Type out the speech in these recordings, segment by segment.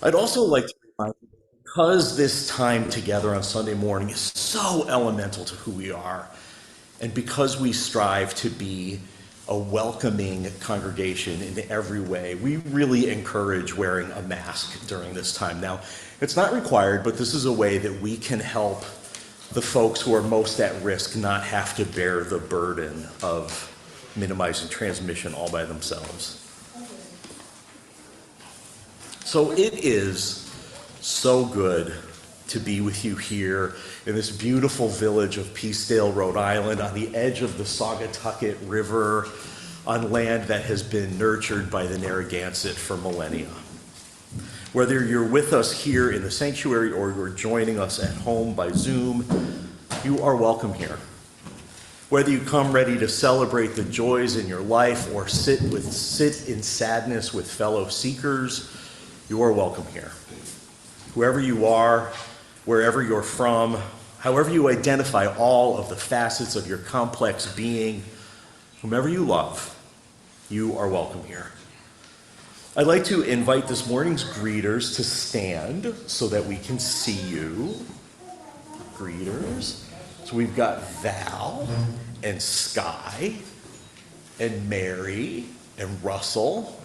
I'd also like to remind you, because this time together on Sunday morning is so elemental to who we are, and because we strive to be a welcoming congregation in every way, we really encourage wearing a mask during this time. Now, it's not required, but this is a way that we can help the folks who are most at risk not have to bear the burden of minimizing transmission all by themselves. So it is so good to be with you here in this beautiful village of Peacedale, Rhode Island, on the edge of the Saugatucket River, on land that has been nurtured by the Narragansett for millennia. Whether you're with us here in the sanctuary or you're joining us at home by Zoom, you are welcome here. Whether you come ready to celebrate the joys in your life or sit in sadness with fellow seekers, you are welcome here. Whoever you are, wherever you're from, however you identify all of the facets of your complex being, whomever you love, you are welcome here. I'd like to invite this morning's greeters to stand so that we can see you. Greeters. So we've got Val and Sky and Mary and Russell.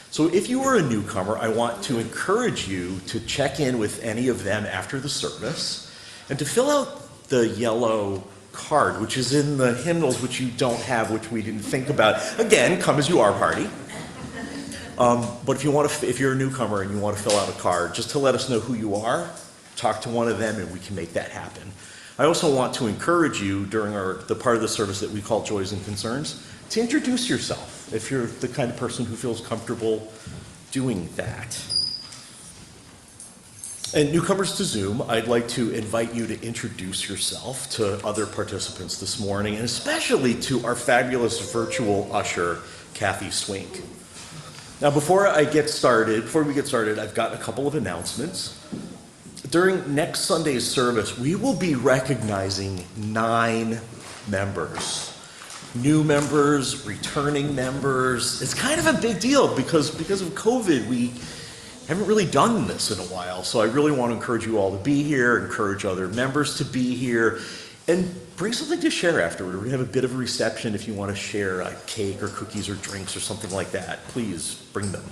So if you are a newcomer, I want to encourage you to check in with any of them after the service and to fill out the yellow card, which is in the hymnals, which you don't have, which we didn't think about. Again, come as you are party. But if you're a newcomer and you want to fill out a card, just to let us know who you are, talk to one of them and we can make that happen. I also want to encourage you during the part of the service that we call Joys and Concerns to introduce yourself if you're the kind of person who feels comfortable doing that. And newcomers to Zoom, I'd like to invite you to introduce yourself to other participants this morning, and especially to our fabulous virtual usher, Kathy Swink. Now, before we get started, I've got a couple of announcements. During next Sunday's service, we will be recognizing 9 members. New members, returning members. It's kind of a big deal because of COVID, we haven't really done this in a while. So I really want to encourage you all to be here, encourage other members to be here, and bring something to share afterward. We're going to have a bit of a reception if you want to share a cake or cookies or drinks or something like that. Please bring them.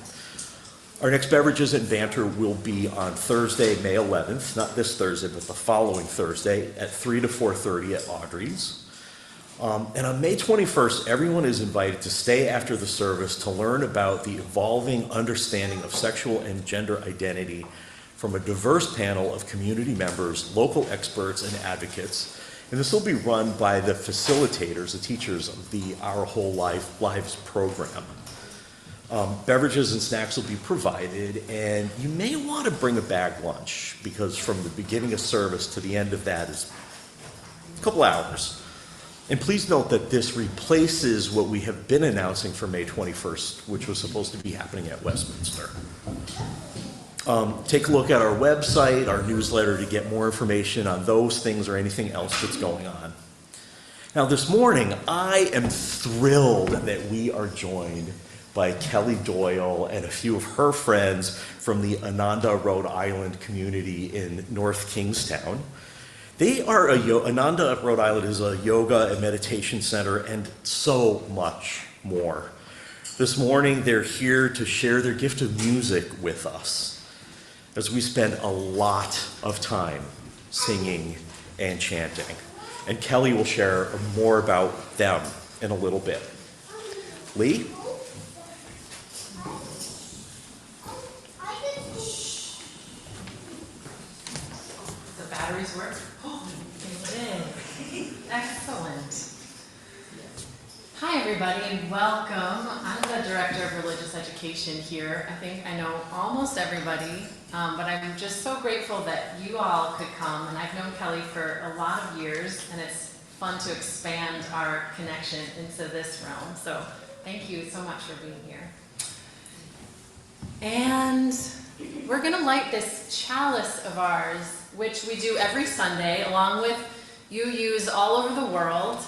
Our next Beverages and Banter will be on Thursday, May 11th, not this Thursday, but the following Thursday at 3 to 4:30 at Audrey's. And on May 21st, everyone is invited to stay after the service to learn about the evolving understanding of sexual and gender identity from a diverse panel of community members, local experts, and advocates. And this will be run by the facilitators, the teachers of the Our Whole Lives program. Beverages and snacks will be provided, and you may want to bring a bag lunch because from the beginning of service to the end of that is a couple hours. And please note that this replaces what we have been announcing for May 21st, which was supposed to be happening at Westminster. Take a look at our website, our newsletter to get more information on those things or anything else that's going on. Now this morning, I am thrilled that we are joined by Kelly Doyle and a few of her friends from the Ananda Rhode Island community in North Kingstown. Ananda Rhode Island is a yoga and meditation center and so much more. This morning, they're here to share their gift of music with us as we spend a lot of time singing and chanting. And Kelly will share more about them in a little bit. Lee? The batteries work? Oh, they did. Excellent. Hi, everybody, and welcome. I'm the Director of Religious Education here. I think I know almost everybody, but I'm just so grateful that you all could come. And I've known Kelly for a lot of years, and it's fun to expand our connection into this realm. So thank you so much for being here. And we're going to light this chalice of ours, which we do every Sunday, along with UUs all over the world.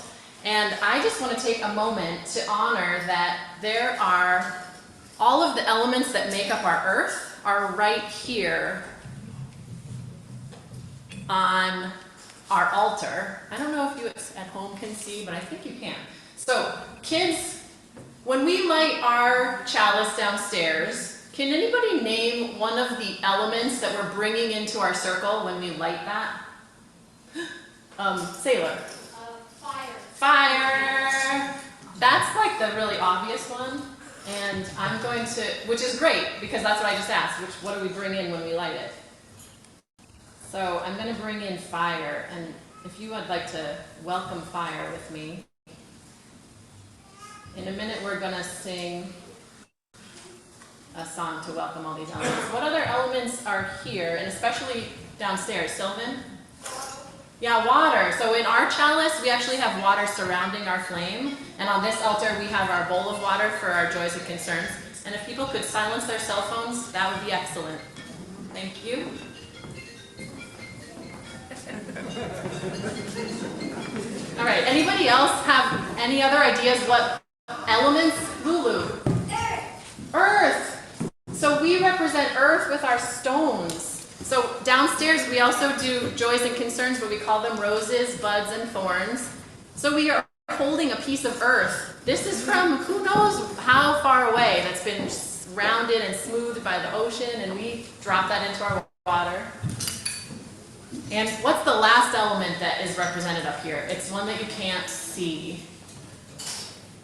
And I just want to take a moment to honor that there are all of the elements that make up our earth are right here on our altar. I don't know if you at home can see, but I think you can. So kids, when we light our chalice downstairs, can anybody name one of the elements that we're bringing into our circle when we light that? Sailor. Fire. Fire. That's like the really obvious one. And I'm going to, which is great because that's what I just asked, what do we bring in when we light it? So I'm going to bring in fire, and if you would like to welcome fire with me. In a minute we're going to sing a song to welcome all these elements. What other elements are here, and especially downstairs? Sylvan? Yeah, water. So in our chalice, we actually have water surrounding our flame, and on this altar we have our bowl of water for our joys and concerns. And if people could silence their cell phones, that would be excellent. Thank you. All right, anybody else have any other ideas what elements? Lulu? Earth. So we represent earth with our stones. So downstairs we also do joys and concerns, but we call them roses, buds, and thorns. So we are holding a piece of earth. This is from who knows how far away, that's been rounded and smoothed by the ocean, and we drop that into our water. And what's the last element that is represented up here? It's one that you can't see.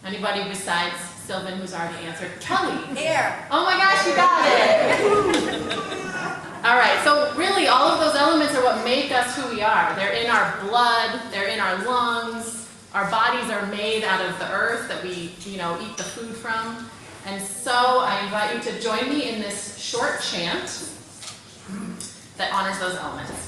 Anybody besides Sylvan who's already answered? Kelly. Air. Oh my gosh, you got it. All right, so really all of those elements are what make us who we are. They're in our blood, they're in our lungs. Our bodies are made out of the earth that we, eat the food from. And so I invite you to join me in this short chant that honors those elements.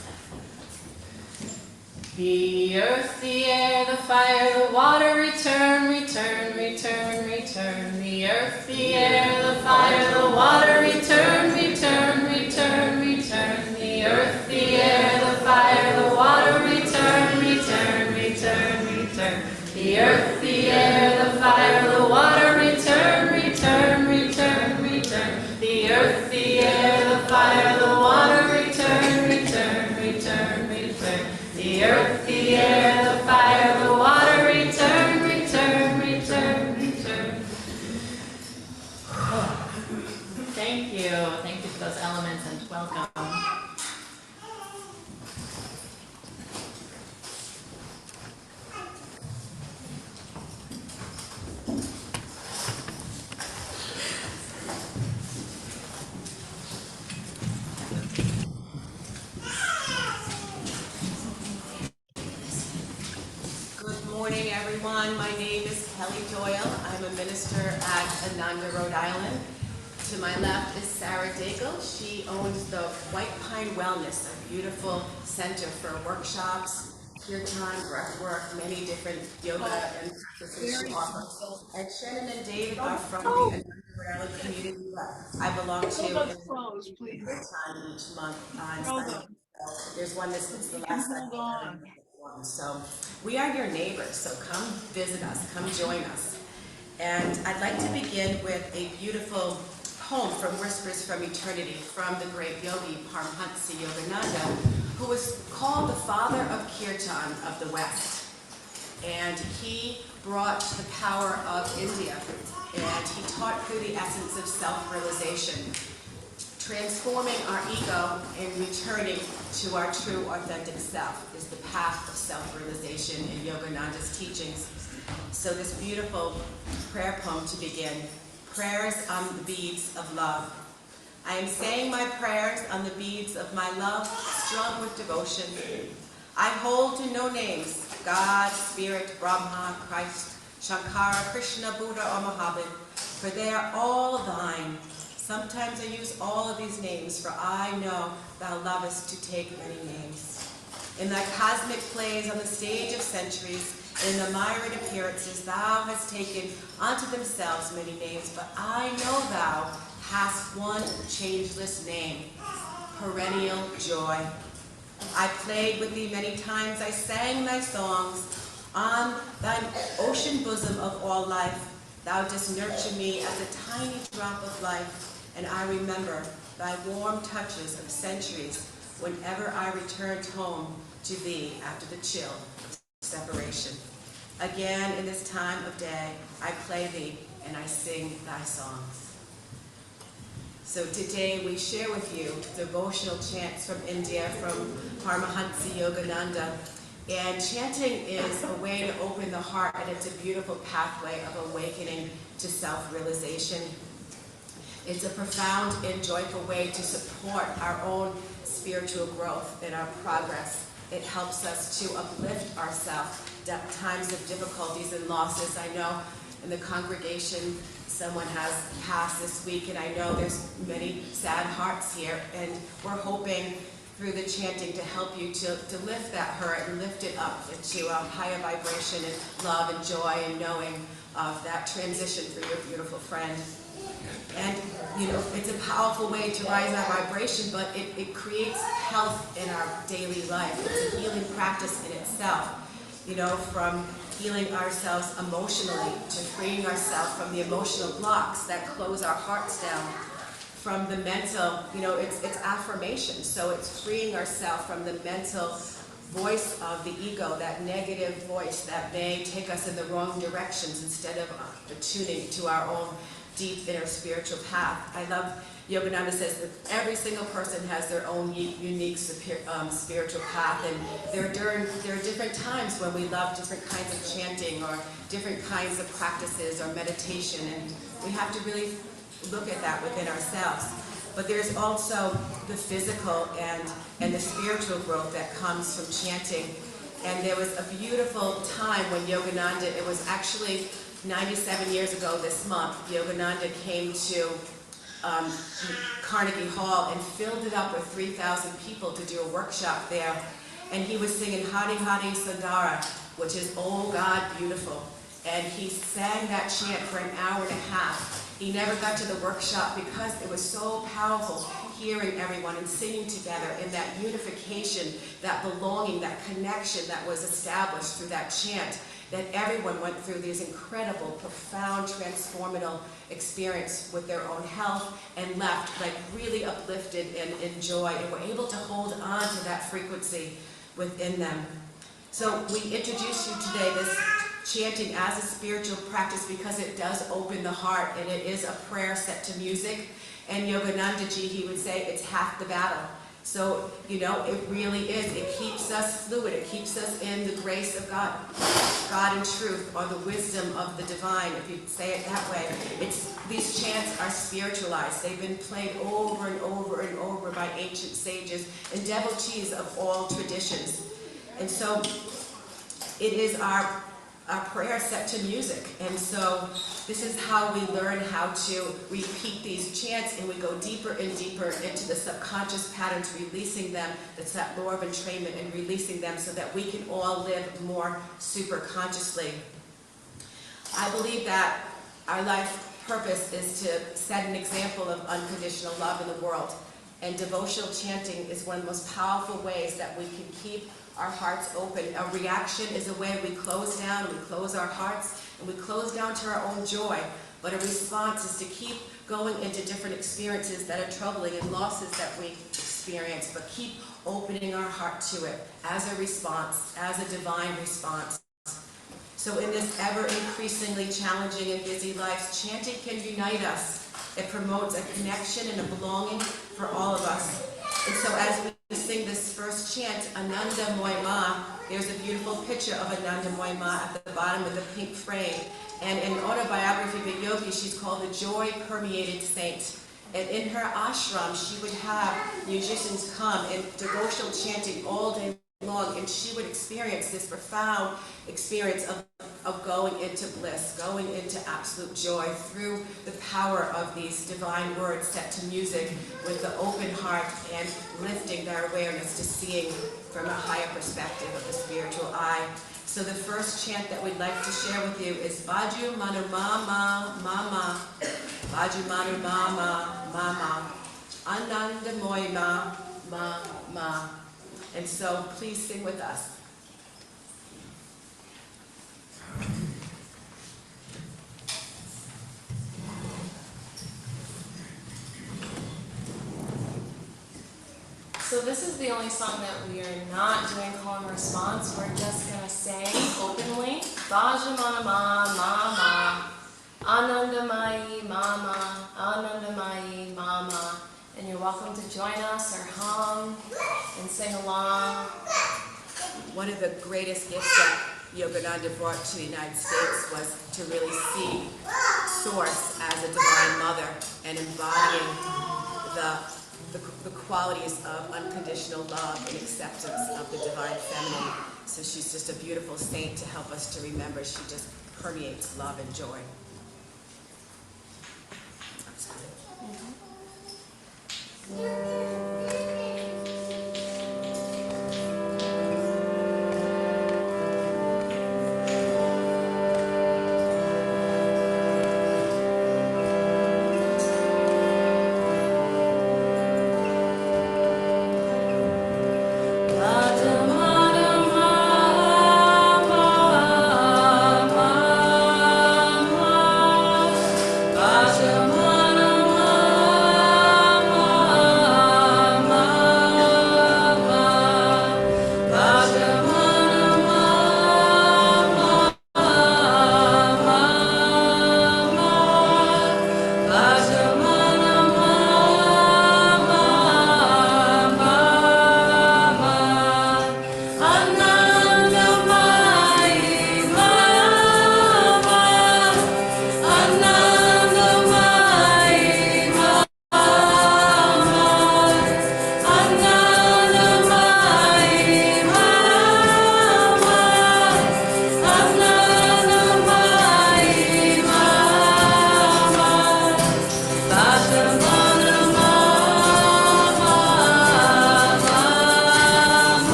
The earth, the air, the fire, the water, return, return, return, return. The earth, the air, the fire, the water, return, return, return, return. The earth, the air, the fire, the water, return, return, return, return. The earth, the air, the fire, the water, return, return, return, return. The earth, the air, the fire, the water, return, return, return, return. The earth, the air, the fire, the water, return, return, return, return. Thank you. Thank you for those elements and welcome. Good morning, everyone. My name is Kelly Doyle. I'm a minister at Ananda, Rhode Island. To my left is Sarah Daigle. She owns the White Pine Wellness, a beautiful center for workshops, kirtan, breathwork, many different yoga and practices she offers. And Shannon and Dave are from the Ananda, Rhode Island community that I belong to. Kirtan each month on Sunday. There's one that's the last Sunday. So we are your neighbors, so come visit us, come join us. And I'd like to begin with a beautiful poem from Whispers from Eternity from the great yogi Paramahansa Yogananda, who was called the father of Kirtan of the West. And he brought the power of India, and he taught through the essence of self-realization, transforming our ego and returning to our true authentic self is the path of self-realization in Yogananda's teachings. So this beautiful prayer poem to begin, prayers on the beads of love. I am saying my prayers on the beads of my love, strung with devotion. I hold to no names, God, Spirit, Brahma, Christ, Shankara, Krishna, Buddha, or Muhammad, for they are all thine. Sometimes I use all of these names, for I know thou lovest to take many names. In thy cosmic plays on the stage of centuries, in the myriad appearances, thou hast taken unto themselves many names, but I know thou hast one changeless name, perennial joy. I played with thee many times, I sang thy songs, on thine ocean bosom of all life. Thou didst nurture me as a tiny drop of life, and I remember thy warm touches of centuries whenever I returned home to thee after the chill of separation. Again in this time of day, I play thee and I sing thy songs. So today we share with you devotional chants from India, from Paramahansa Yogananda. And chanting is a way to open the heart, and it's a beautiful pathway of awakening to self-realization. It's a profound and joyful way to support our own spiritual growth and our progress. It helps us to uplift ourselves at times of difficulties and losses. I know in the congregation someone has passed this week, and I know there's many sad hearts here, and we're hoping through the chanting to help you to lift that hurt and lift it up into a higher vibration and love and joy and knowing of that transition for your beautiful friend. And, it's a powerful way to rise our vibration, but it creates health in our daily life. It's a healing practice in itself, from healing ourselves emotionally to freeing ourselves from the emotional blocks that close our hearts down, from the mental, it's affirmation. So it's freeing ourselves from the mental voice of the ego, that negative voice that may take us in the wrong directions instead of attuning to our own deep inner spiritual path. I love Yogananda says that every single person has their own unique spiritual path, and there are different times when we love different kinds of chanting or different kinds of practices or meditation, and we have to really look at that within ourselves. But there's also the physical and the spiritual growth that comes from chanting. And there was a beautiful time when Yogananda, it was actually 97 years ago this month, Yogananda came to Carnegie Hall and filled it up with 3,000 people to do a workshop there. And he was singing Hari Hari Sundara, which is Oh God Beautiful. And he sang that chant for an hour and a half. He never got to the workshop because it was so powerful, hearing everyone and singing together in that unification, that belonging, that connection that was established through that chant, that everyone went through these incredible, profound, transformational experience with their own health and left like really uplifted and in joy, and were able to hold on to that frequency within them. So we introduce you today this chanting as a spiritual practice because it does open the heart, and it is a prayer set to music. And Yogananda Ji, he would say, it's half the battle. So, it really is. It keeps us fluid. It keeps us in the grace of God, God and truth, or the wisdom of the divine, if you say it that way. These chants are spiritualized. They've been played over and over and over by ancient sages and devotees of all traditions. And so it is our prayer set to music. And so this is how we learn how to repeat these chants, and we go deeper and deeper into the subconscious patterns, releasing them. That's that law of entrainment, and releasing them so that we can all live more super consciously. I believe that our life purpose is to set an example of unconditional love in the world. And devotional chanting is one of the most powerful ways that we can keep our hearts open. A reaction is a way we close down, we close our hearts, and we close down to our own joy. But a response is to keep going into different experiences that are troubling and losses that we experience, but keep opening our heart to it as a response, as a divine response. So in this ever increasingly challenging and busy life, chanting can unite us. It promotes a connection and a belonging for all of us. And so as we sing this first chant, Ananda Moy Ma, there's a beautiful picture of Ananda Moy Ma at the bottom of the pink frame. And in an autobiography of a yogi, she's called the joy-permeated saint. And in her ashram, she would have musicians come and devotional chanting all day long, and she would experience this profound experience of going into bliss, going into absolute joy through the power of these divine words set to music, with the open heart and lifting their awareness to seeing from a higher perspective of the spiritual eye. So the first chant that we'd like to share with you is Baju Manu Mama Mama, Baju Manu Mama Mama, Ananda Moy Ma Ma Ma. And so please sing with us. So this is the only song that we are not doing call and response. We're just going to sing openly. Bhajamana ma mama, Anandamayi mama, Anandamayi mama. And you're welcome to join us or hum and sing along. One of the greatest gifts that Yogananda brought to the United States was to really see Source as a divine mother and embodying the qualities of unconditional love and acceptance of the divine feminine. So she's just a beautiful saint to help us to remember she just permeates love and joy. Bhajamana mama,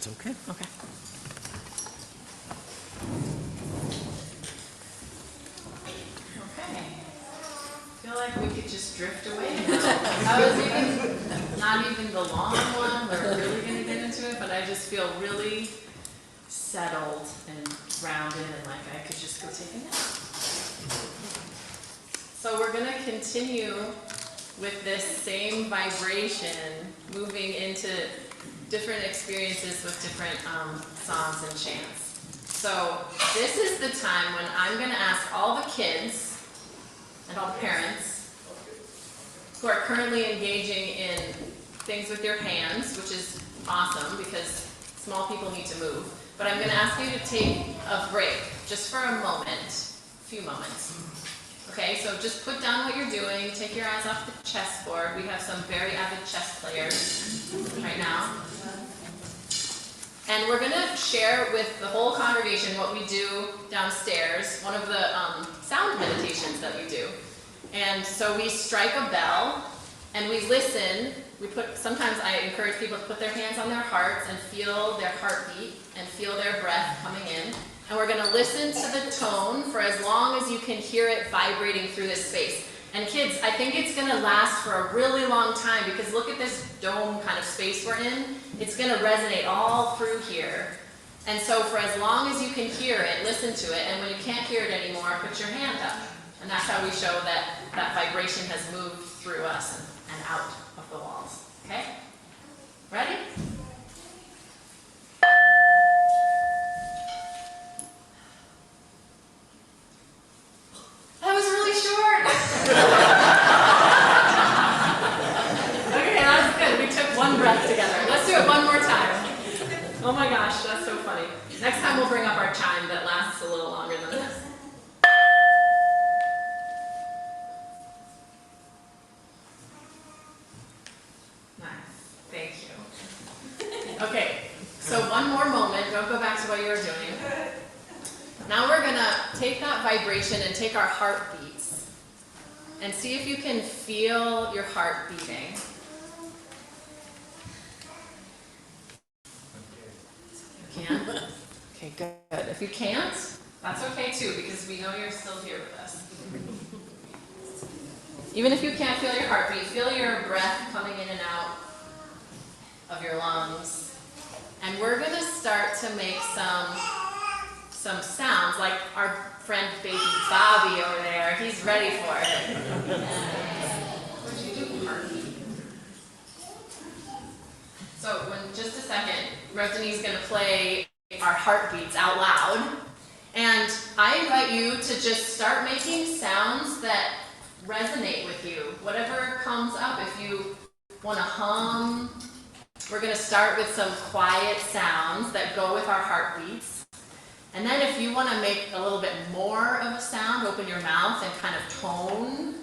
That's okay. Okay. Okay. I feel like we could just drift away now. I was even, not even the long one, we're really gonna get into it, but I just feel really settled and grounded and like I could just go take a nap. So we're gonna continue with this same vibration, moving into different experiences with different songs and chants. So this is the time when I'm going to ask all the kids and all the parents who are currently engaging in things with your hands, which is awesome because small people need to move, but I'm going to ask you to take a break just for a moment, a few moments. Okay, so just put down what you're doing, take your eyes off the chessboard. We have some very avid chess players right now. And we're going to share with the whole congregation what we do downstairs, one of the sound meditations that we do. And so we strike a bell and we listen. Sometimes I encourage people to put their hands on their hearts and feel their heartbeat and feel their breath coming in. And we're going to listen to the tone for as long as you can hear it vibrating through this space. And kids, I think it's going to last for a really long time because look at this dome kind of space we're in. It's going to resonate all through here. And so for as long as you can hear it, listen to it. And when you can't hear it anymore, put your hand up. And that's how we show that that vibration has moved through us and out of the walls. Okay? Ready? That was really short. Okay, that was good. We took one breath together. Let's do it one more time. Oh my gosh, that's so funny. Next time we'll bring up our chime that lasts a little longer than this. Nice. Thank you. Okay, so one more moment. Don't go back to what you were doing. Now we're going to take that vibration and take our heartbeats and see if you can feel your heart beating. You can? Okay, good. If you can't, that's okay too because we know you're still here with us. Even if you can't feel your heartbeat, feel your breath coming in and out of your lungs. And we're going to start to make some sounds, like our friend baby Bobby over there. He's ready for it. What'd you do, heartbeat? So, just a second, Denis is going to play our heartbeats out loud. And I invite you to just start making sounds that resonate with you. Whatever comes up, if you want to hum, we're going to start with some quiet sounds that go with our heartbeats. And then if you want to make a little bit more of a sound, open your mouth and kind of tone.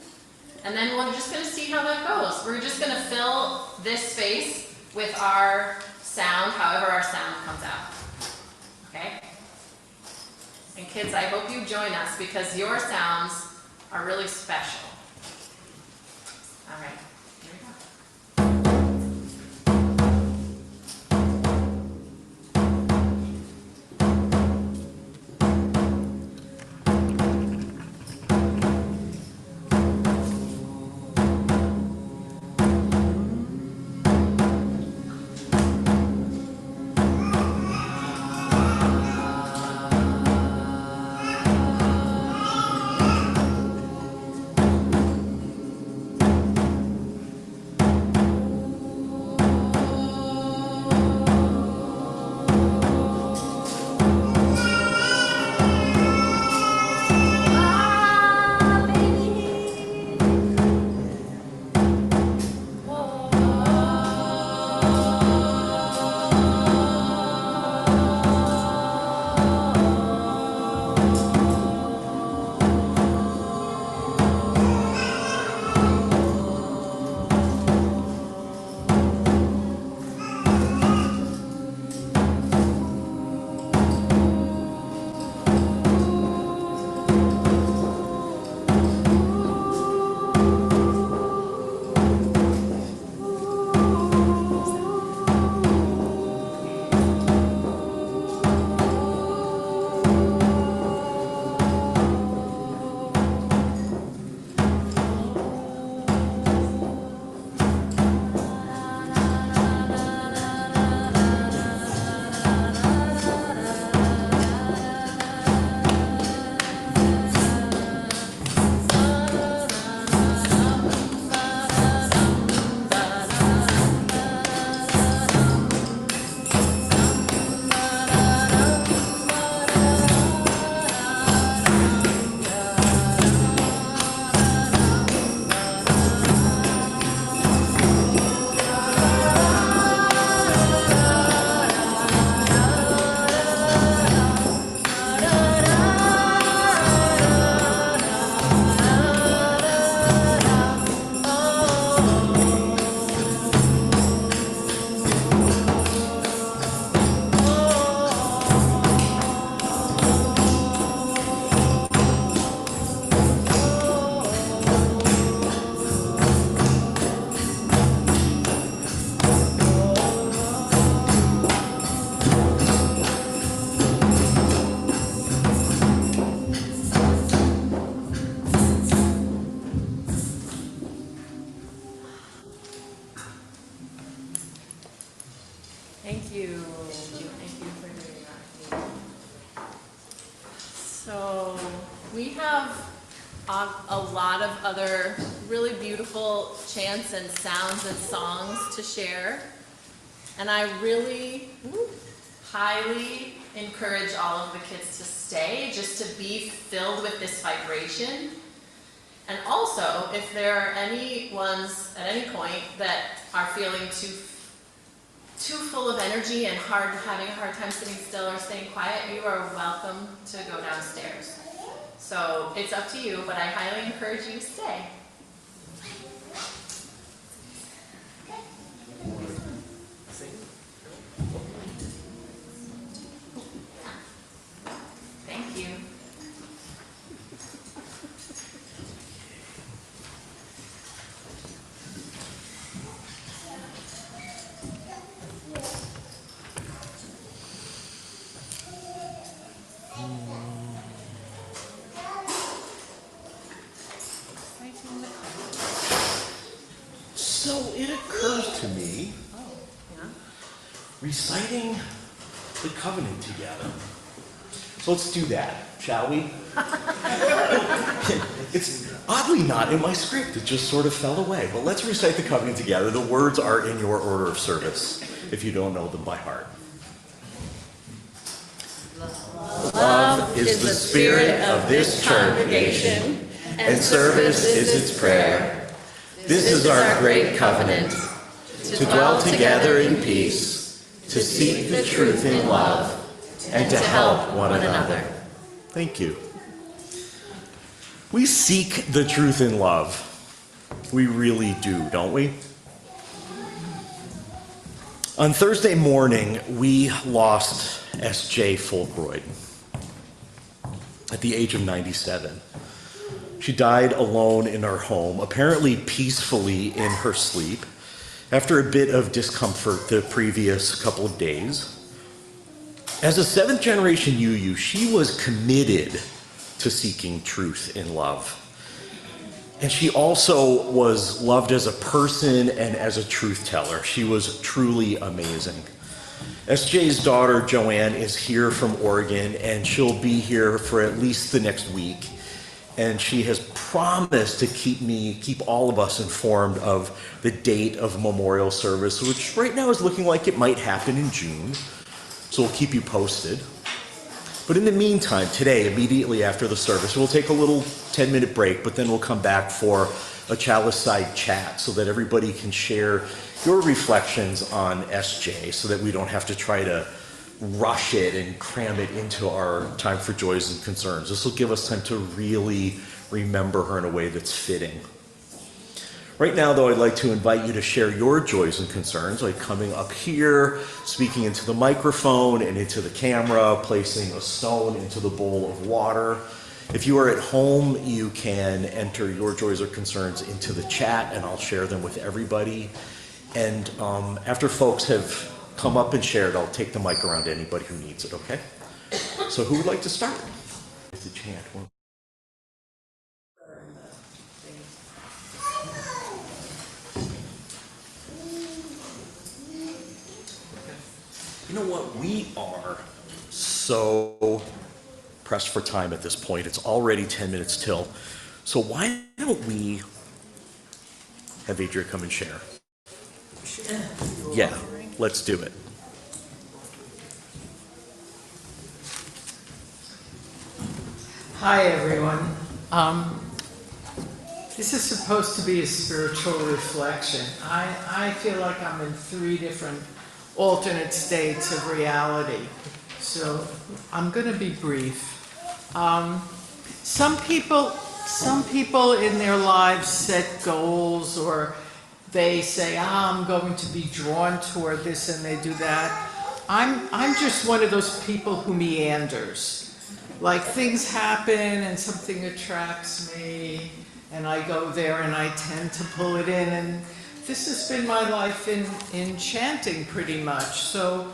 And then we're just going to see how that goes. We're just going to fill this space with our sound, however our sound comes out. Okay? And kids, I hope you join us because your sounds are really special. All right. Here we go. So we have a lot of other really beautiful chants and sounds and songs to share. And I really highly encourage all of the kids to stay, just to be filled with this vibration. And also, if there are any ones at any point that are feeling too full of energy and having a hard time sitting still or staying quiet, you are welcome to go downstairs. So it's up to you, but I highly encourage you to stay. Thank you. So it occurs to me, reciting the covenant together. So let's do that, shall we? It's oddly not in my script. It just sort of fell away. But let's recite the covenant together. The words are in your order of service, if you don't know them by heart. Love is the spirit of this congregation, and service is its prayer. This is our great covenant, to dwell together in peace, to seek the truth in love, and to help one another. Thank you. We seek the truth in love. We really do, don't we? On Thursday morning, we lost S.J. Fulkroyd at the age of 97. She died alone in her home, apparently peacefully in her sleep, after a bit of discomfort the previous couple of days. As a seventh-generation UU, she was committed to seeking truth in love. And she also was loved as a person and as a truth teller. She was truly amazing. SJ's daughter, Joanne, is here from Oregon, and she'll be here for at least the next week. And she has promised to keep all of us informed of the date of memorial service, which right now is looking like it might happen in June. So we'll keep you posted. But in the meantime, today, immediately after the service, we'll take a little 10-minute break, but then we'll come back for a chalice side chat so that everybody can share your reflections on SJ so that we don't have to try to rush it and cram it into our time for joys and concerns. This will give us time to really remember her in a way that's fitting. Right now, though, I'd like to invite you to share your joys and concerns, like coming up here, speaking into the microphone and into the camera, placing a stone into the bowl of water. If you are at home, you can enter your joys or concerns into the chat, and I'll share them with everybody. And after folks have come up and shared, I'll take the mic around to anybody who needs it, okay? So who would like to start with the chant? You know what? We are so pressed for time at this point. It's already 10 minutes till. So why don't we have Adria come and share? Yeah, let's do it. Hi, everyone. This is supposed to be a spiritual reflection. I feel like I'm in 3 different alternate states of reality. So I'm going to be brief. Some people in their lives set goals, or they say, I'm going to be drawn toward this, and they do that. I'm just one of those people who meanders. Like, things happen and something attracts me, and I go there and I tend to pull it in, and this has been my life in chanting pretty much. So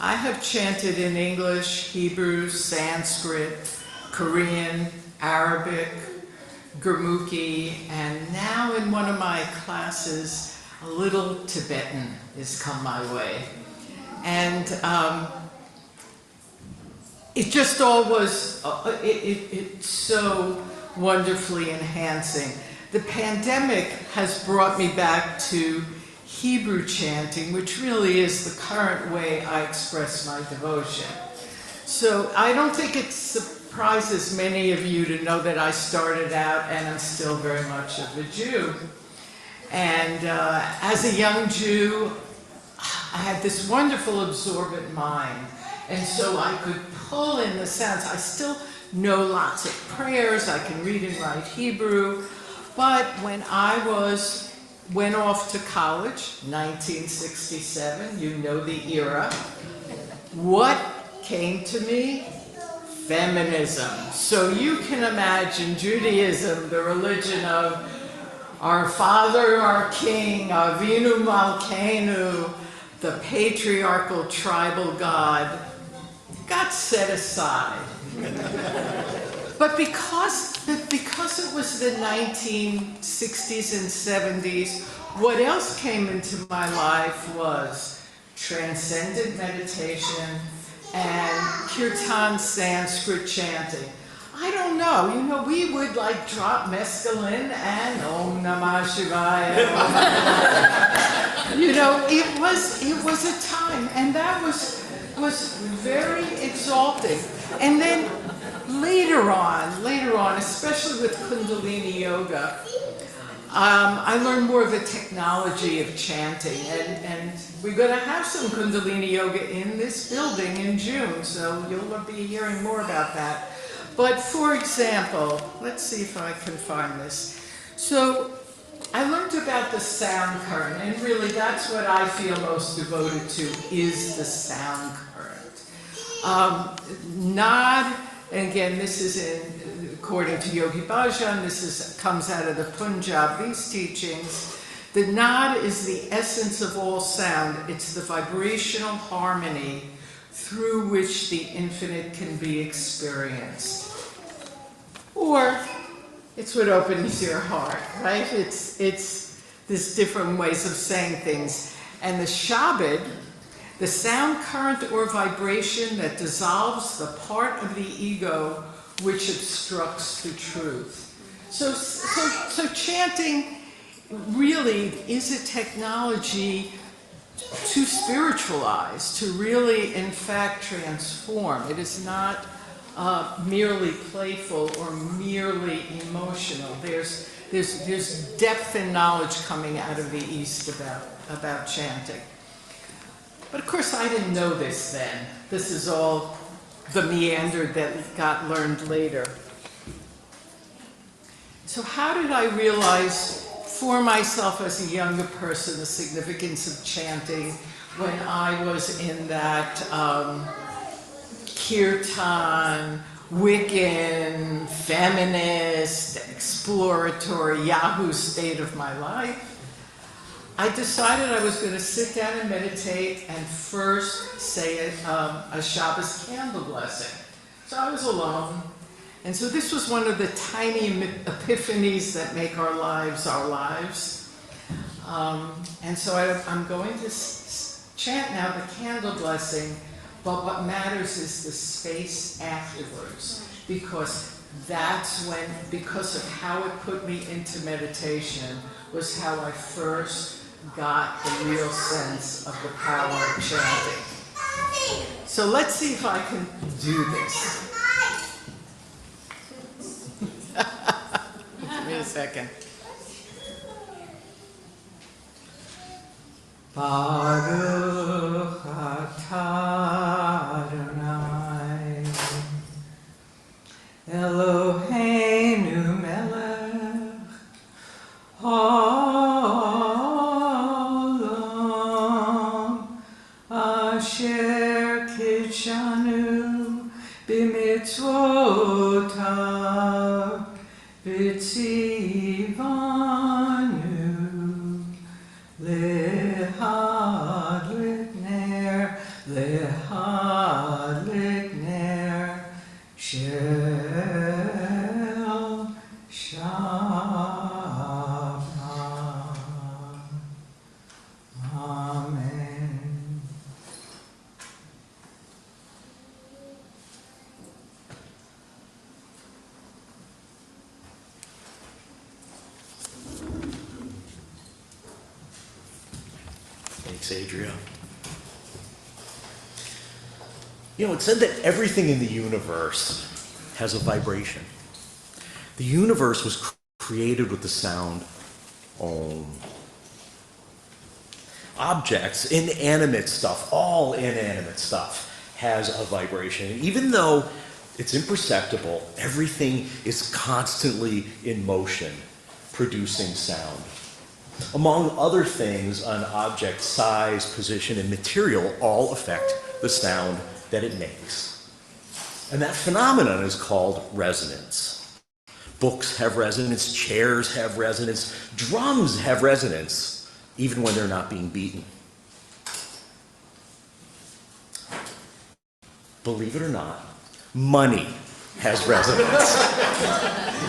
I have chanted in English, Hebrew, Sanskrit, Korean, Arabic, Gurmukhi, and now in one of my classes, a little Tibetan has come my way. And it just all was, it's so wonderfully enhancing. The pandemic has brought me back to Hebrew chanting, which really is the current way I express my devotion. So I don't think it surprises many of you to know that I started out and I'm still very much of a Jew. And as a young Jew, I had this wonderful absorbent mind. And so I could pull in the sounds. I still know lots of prayers. I can read and write Hebrew. But when I went off to college, 1967, you know the era, what came to me? Feminism. So you can imagine Judaism, the religion of our Father, our King, Avinu Malkeinu, the patriarchal tribal God, got set aside. But because it was the 1960s and 70s, what else came into my life was transcendent meditation and kirtan Sanskrit chanting. I don't know, we would like drop mescaline and Om Namah Shivaya. It was a time, and that was very exalting. And then later on, especially with Kundalini Yoga, I learned more of the technology of chanting, and we're going to have some Kundalini Yoga in this building in June, so you'll be hearing more about that. But for example, let's see if I can find this. So I learned about the sound current, and really that's what I feel most devoted to, is the sound current. Nod, and again, this is according to Yogi Bhajan, comes out of the Punjab, these teachings. The nod is the essence of all sound. It's the vibrational harmony through which the infinite can be experienced. Or it's what opens your heart, right? It's there's different ways of saying things. And the Shabad, the sound current or vibration that dissolves the part of the ego which obstructs the truth. So chanting really is a technology to spiritualize, to really, in fact, transform. It is not merely playful or merely emotional. There's depth and knowledge coming out of the East about chanting. But of course, I didn't know this then. This is all the meander that got learned later. So how did I realize for myself as a younger person the significance of chanting when I was in that kirtan, Wiccan, feminist, exploratory Yahoo state of my life? I decided I was going to sit down and meditate and first say a Shabbos candle blessing. So I was alone. And so this was one of the tiny epiphanies that make our lives our lives. And so I'm going to chant now the candle blessing, but what matters is the space afterwards, because that's when, because of how it put me into meditation, was how I first got the real sense of the power of chanting. So let's see if I can do this. Give me a second. Baruch atah Adonai Eloheinu melech haolam asher kitshanu b'mitzvotav v'tzivanu lehadlik ner shel Shabbat. Amen. Adria. You know, it's said that everything in the universe has a vibration. The universe was created with the sound Om. Objects, inanimate stuff, all inanimate stuff has a vibration. And even though it's imperceptible, everything is constantly in motion, producing sound. Among other things, an object's size, position, and material all affect the sound that it makes. And that phenomenon is called resonance. Books have resonance, chairs have resonance, drums have resonance, even when they're not being beaten. Believe it or not, money has resonance.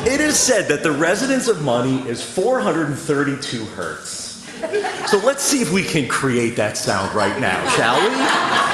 It is said that the resonance of money is 432 hertz. So let's see if we can create that sound right now, shall we?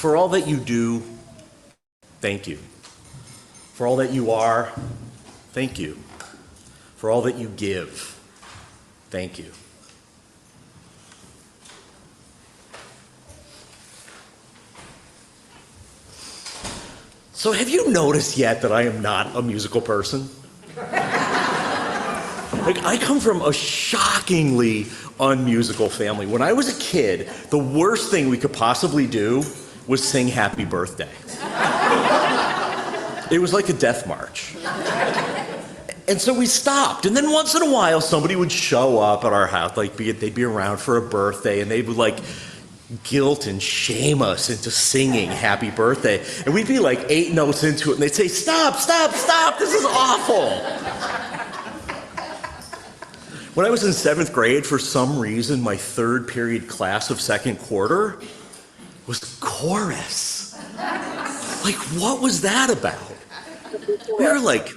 For all that you do, thank you. For all that you are, thank you. For all that you give, thank you. So have you noticed yet that I am not a musical person? Like, I come from a shockingly unmusical family. When I was a kid, the worst thing we could possibly do was sing Happy Birthday. It was like a death march. And so we stopped. And then once in a while, somebody would show up at our house, like they'd be around for a birthday, and they would like guilt and shame us into singing Happy Birthday. And we'd be like 8 notes into it, and they'd say, stop, stop, stop, this is awful. When I was in 7th grade, for some reason, my 3rd period class of 2nd quarter was chorus. Like, what was that about? We were like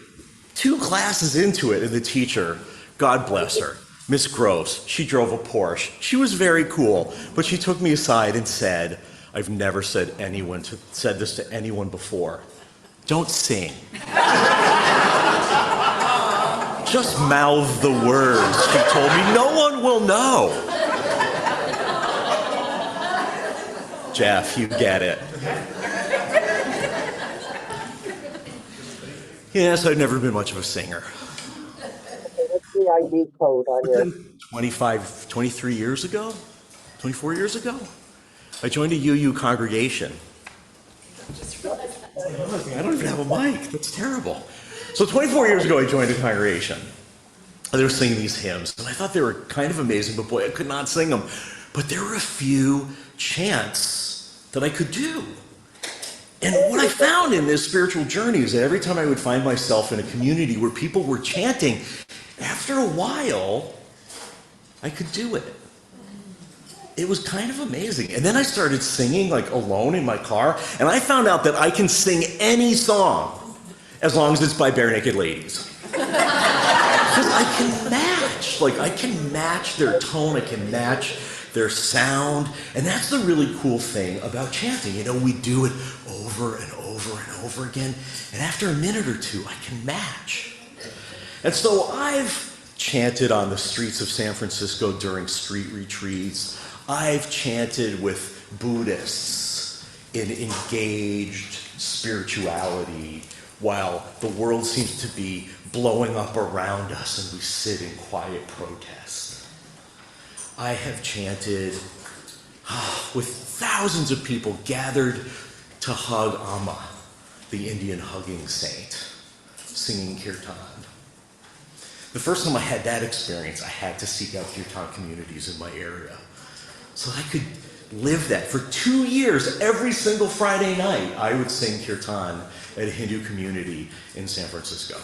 2 classes into it, and the teacher, God bless her, Miss Gross, she drove a Porsche. She was very cool, but she took me aside and said, I've never said this to anyone before. Don't sing. Just mouth the words, she told me. No one will know. Jeff, you get it. Yes, I've never been much of a singer. What's the ID code on But your? then 23 years ago, 24 years ago, I joined a UU congregation. I don't even have a mic. That's terrible. So 24 years ago, I joined a congregation. They were singing these hymns, and I thought they were kind of amazing, but boy, I could not sing them. But there were a few chants that I could do. And what I found in this spiritual journey is that every time I would find myself in a community where people were chanting, after a while, I could do it. It was kind of amazing. And then I started singing like alone in my car, and I found out that I can sing any song as long as it's by Bare Naked Ladies. Because I can match their tone, I can match their sound, and that's the really cool thing about chanting. You know, we do it over and over and over again, and after a minute or 2, I can match. And so I've chanted on the streets of San Francisco during street retreats. I've chanted with Buddhists in engaged spirituality while the world seems to be blowing up around us and we sit in quiet protest. I have chanted with thousands of people gathered to hug Amma, the Indian hugging saint, singing kirtan. The first time I had that experience, I had to seek out kirtan communities in my area so I could live that. For 2 years, every single Friday night, I would sing kirtan at a Hindu community in San Francisco.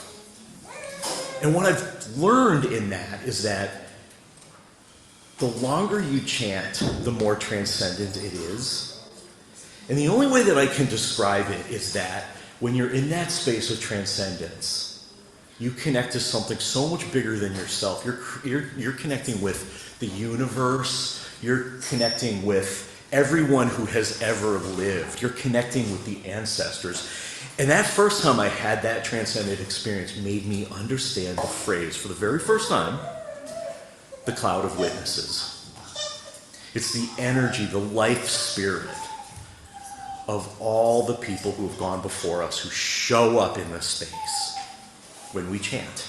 And what I've learned in that is that the longer you chant, the more transcendent it is. And the only way that I can describe it is that when you're in that space of transcendence, you connect to something so much bigger than yourself. You're connecting with the universe. You're connecting with everyone who has ever lived. You're connecting with the ancestors. And that first time I had that transcendent experience made me understand the phrase, for the very first time, the cloud of witnesses. It's the energy, the life spirit of all the people who have gone before us, who show up in this space when we chant.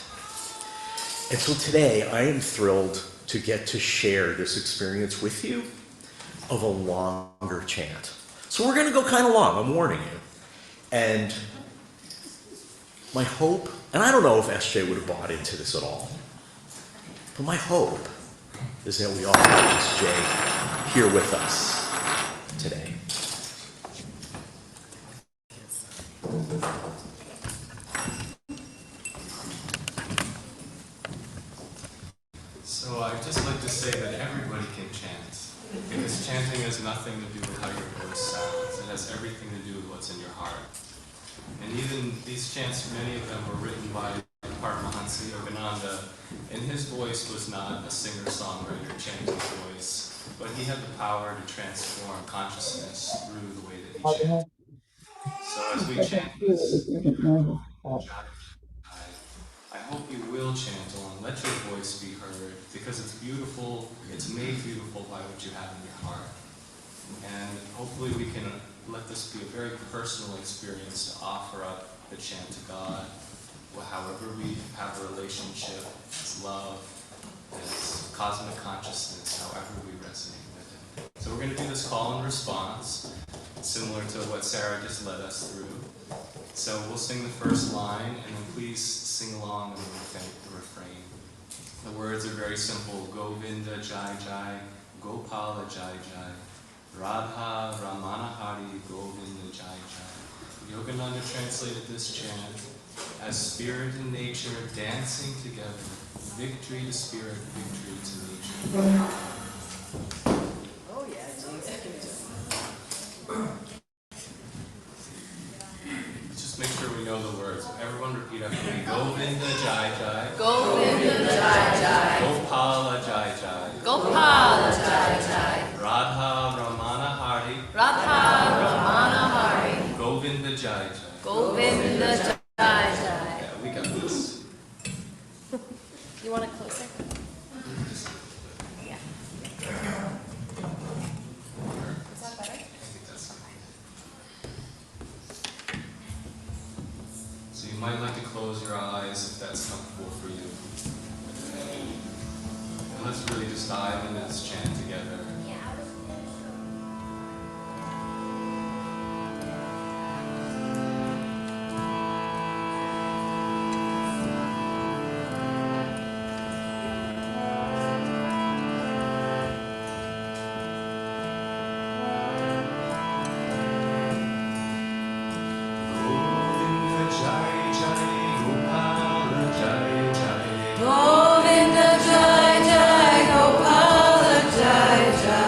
And so today, I am thrilled to get to share this experience with you of a longer chant. So we're going to go kind of long, I'm warning you. And my hope, and I don't know if SJ would have bought into this at all, but my hope is that we all have SJ here with us today. So I'd just like to say that everybody can chant, because chanting has nothing to do with how your voice sounds. It has everything to do with what's in your heart. And even these chants, many of them were written by Paramahansa Yogananda, and his voice was not a singer-songwriter chanting voice, but he had the power to transform consciousness through the way that he chanted. So as we chant this, I hope you will chant on. Let your voice be heard, because it's beautiful. It's made beautiful by what you have in your heart. And hopefully we can let this be a very personal experience to offer up the chant to God, however we have a relationship, as love, as cosmic consciousness, however we resonate with it. So we're going to do this call and response, similar to what Sarah just led us through. So we'll sing the first line, and then please sing along with the refrain. The words are very simple. Govinda Jai Jai, Gopala Jai Jai, Radha Ramana Hari, Govinda Jai Jai. Yogananda translated this chant as spirit and nature dancing together. Victory to spirit, victory to nature. Oh, yeah, Just make sure we know the words. Everyone repeat after me. Govinda Jai Jai. Govinda Jai Jai. Gopala Jai Jai. Gopala Jai Jai. Radha Ramana Hari. Radha Ramana Hari. Govinda Jai Jai. Govinda Jai Jai. Yeah, we got this. You want it closer? Yeah. Is that better? I think that's good. So you might like to close your eyes if that's comfortable for you. And let's really just dive into this chant together. Govinda Jai Jai, Gopala Jai Jai.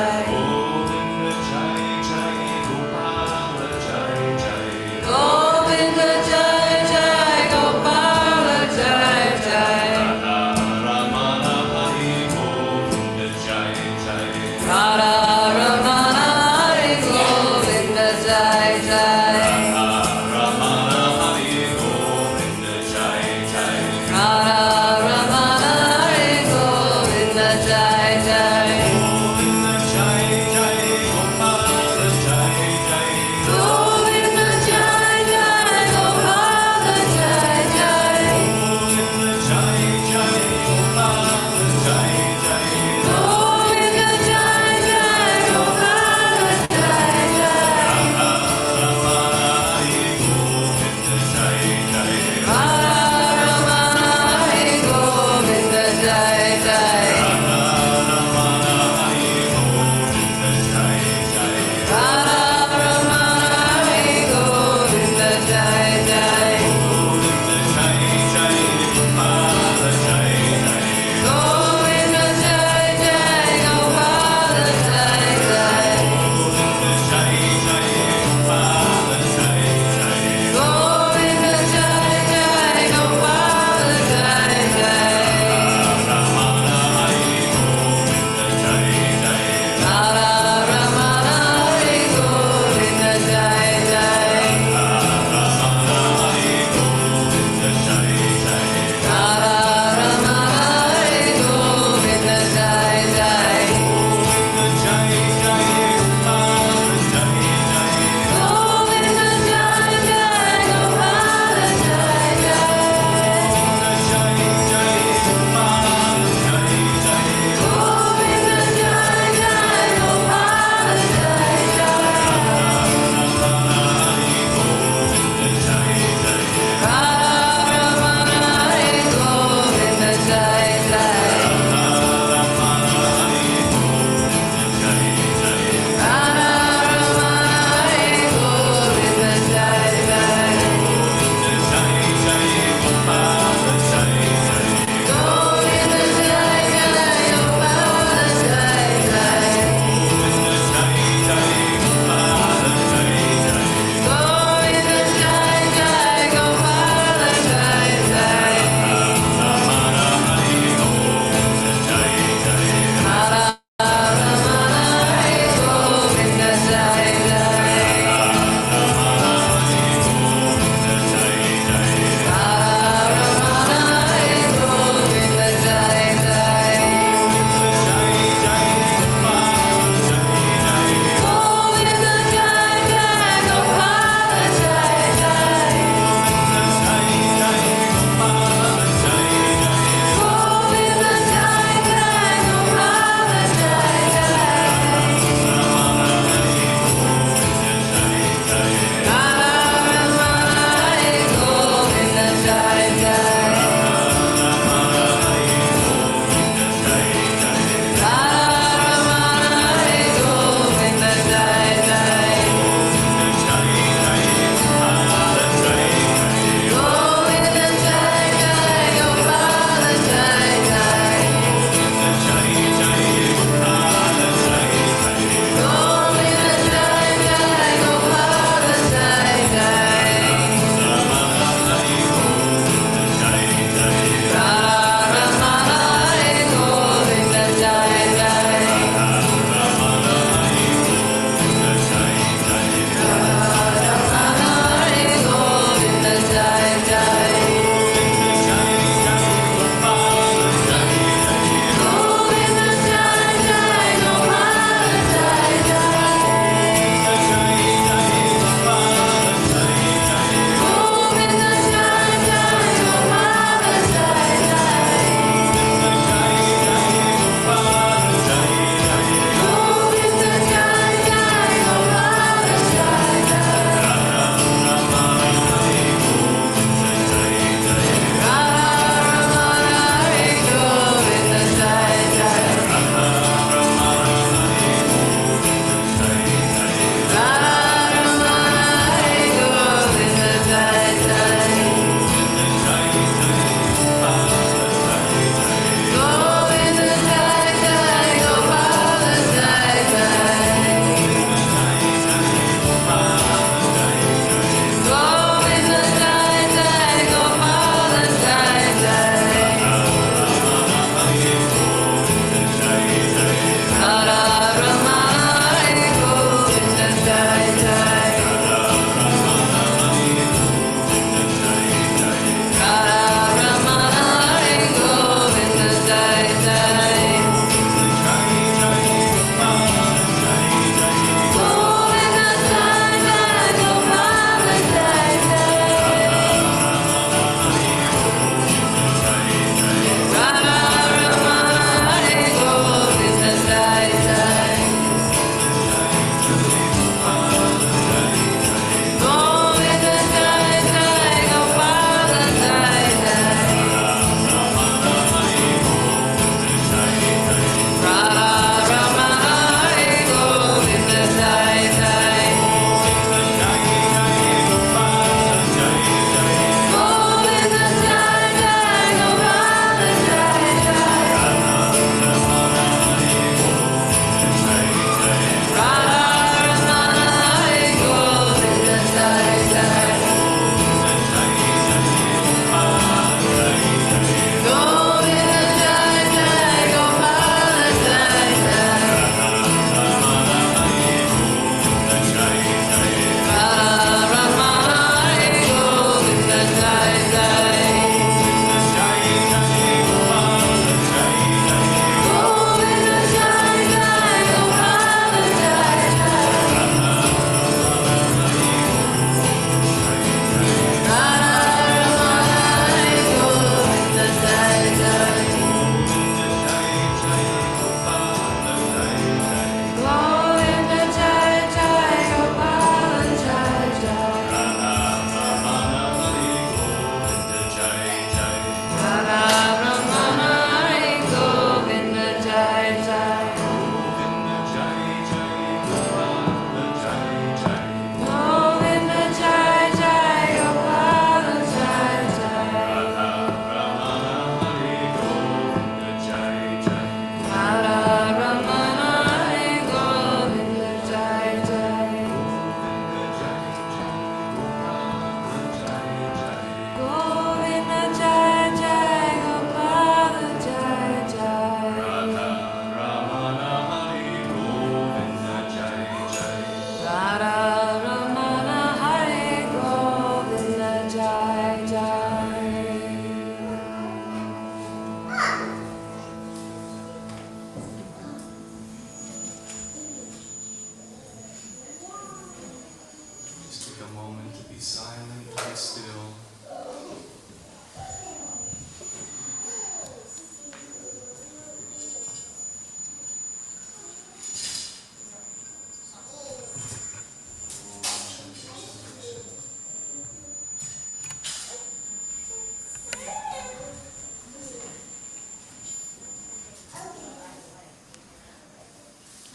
Be silent, be still.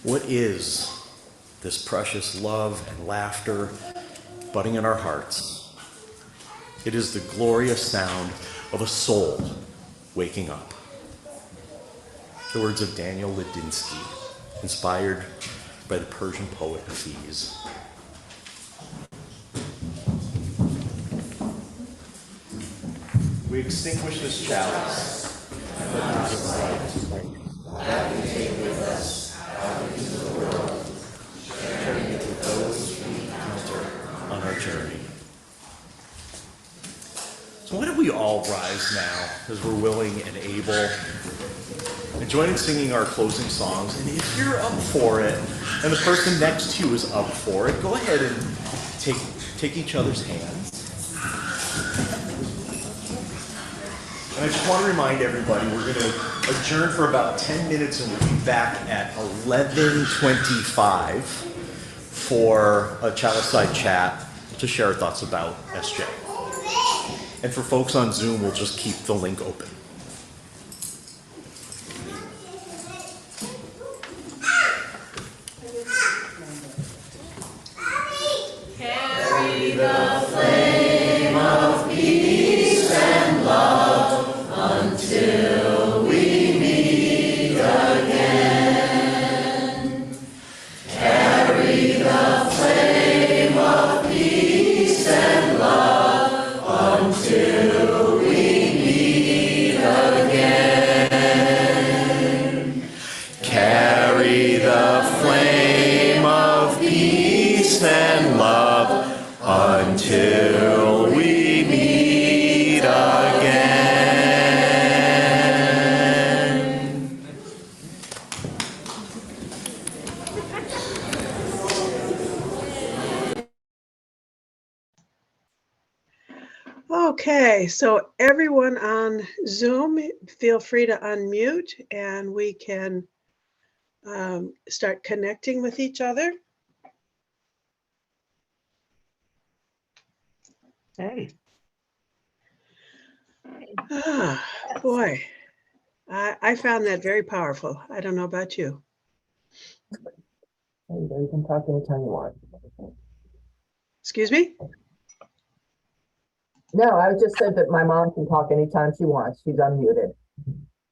What is this precious love and laughter budding in our hearts? It is the glorious sound of a soul waking up. The words of Daniel Ladinsky, inspired by the Persian poet Hafiz. We extinguish this chalice, but not its light. That we take with us out into the world, sharing it with those we encounter on our journey. So why don't we all rise now, as we're willing and able, and join in singing our closing songs. And if you're up for it, and the person next to you is up for it, go ahead and take each other's hands. And I just want to remind everybody, we're going to adjourn for about 10 minutes and we'll be back at 11:25 for a Chalice Side chat to share our thoughts about SJ. And for folks on Zoom, we'll just keep the link open. Carry the flame of peace and love until we meet again. Carry the flame of peace and love until we meet again. Carry the flame of peace and love until we meet again. Okay, so everyone on Zoom, feel free to unmute and we can start connecting with each other. Hey. Ah, boy, I found that very powerful. I don't know about you. Hey, you can talk anytime you want. Excuse me? No, I just said that my mom can talk anytime she wants. She's unmuted.